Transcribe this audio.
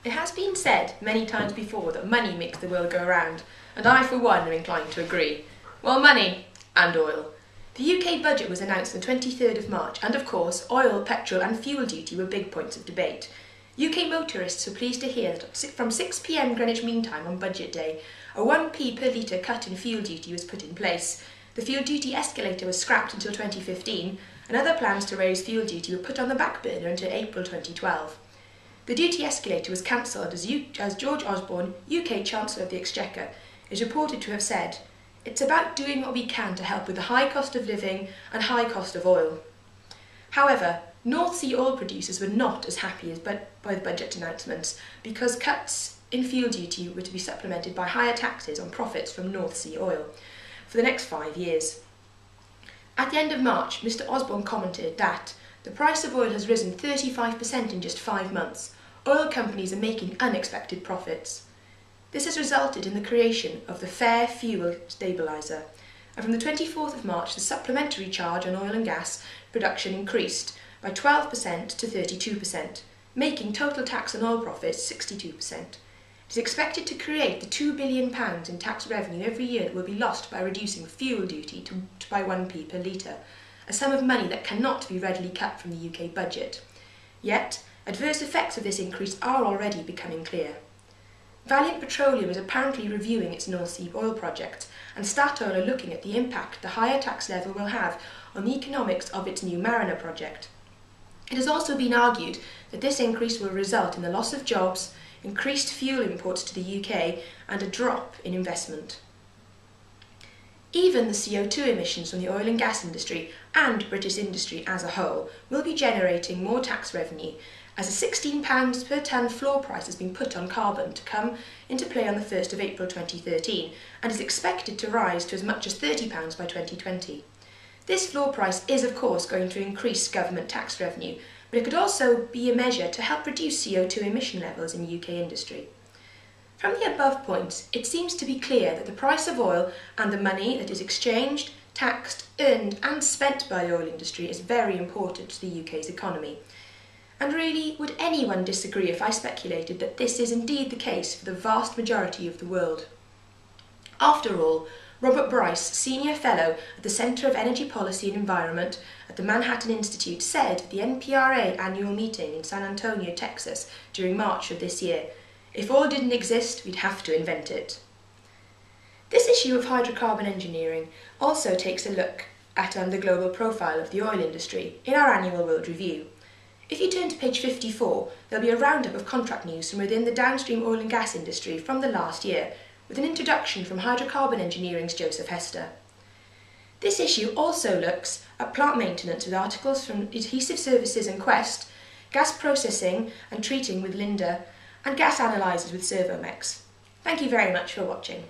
It has been said many times before that money makes the world go round, and I for one am inclined to agree. Well, money and oil. The UK budget was announced on the 23rd of March, and of course oil, petrol and fuel duty were big points of debate. UK motorists were pleased to hear that from 6 p.m. Greenwich Mean Time on budget day, a 1p per litre cut in fuel duty was put in place. The fuel duty escalator was scrapped until 2015, and other plans to raise fuel duty were put on the back burner until April 2012. The duty escalator was cancelled as George Osborne, UK Chancellor of the Exchequer, is reported to have said, "It's about doing what we can to help with the high cost of living and high cost of oil." However, North Sea oil producers were not as happy by the budget announcements because cuts in fuel duty were to be supplemented by higher taxes on profits from North Sea oil for the next 5 years. At the end of March, Mr Osborne commented that the price of oil has risen 35% in just 5 months. Oil companies are making unexpected profits. This has resulted in the creation of the Fair Fuel Stabiliser, and from the 24th of March the supplementary charge on oil and gas production increased by 12% to 32%, making total tax on oil profits 62%. It is expected to create the £2 billion in tax revenue every year that will be lost by reducing fuel duty by 1p per litre, a sum of money that cannot be readily cut from the UK budget. Yet, adverse effects of this increase are already becoming clear. Valiant Petroleum is apparently reviewing its North Sea oil project, and Statoil are looking at the impact the higher tax level will have on the economics of its new Mariner project. It has also been argued that this increase will result in the loss of jobs, increased fuel imports to the UK, and a drop in investment. Even the CO2 emissions from the oil and gas industry and British industry as a whole will be generating more tax revenue, as a £16 per tonne floor price has been put on carbon to come into play on the 1st of April 2013 and is expected to rise to as much as £30 by 2020. This floor price is of course going to increase government tax revenue, but it could also be a measure to help reduce CO2 emission levels in UK industry. From the above points, it seems to be clear that the price of oil and the money that is exchanged, taxed, earned and spent by the oil industry is very important to the UK's economy. And really, would anyone disagree if I speculated that this is indeed the case for the vast majority of the world? After all, Robert Bryce, Senior Fellow at the Centre of Energy Policy and Environment at the Manhattan Institute, said at the NPRA annual meeting in San Antonio, Texas, during March of this year, "If oil didn't exist, we'd have to invent it." This issue of hydrocarbon engineering also takes a look at the global profile of the oil industry in our annual World Review. If you turn to page 54, there'll be a roundup of contract news from within the downstream oil and gas industry from the last year, with an introduction from Hydrocarbon Engineering's Joseph Hester. This issue also looks at plant maintenance with articles from Adhesive Services and Quest, gas processing and treating with Linde, and gas analyzers with Servomex. Thank you very much for watching.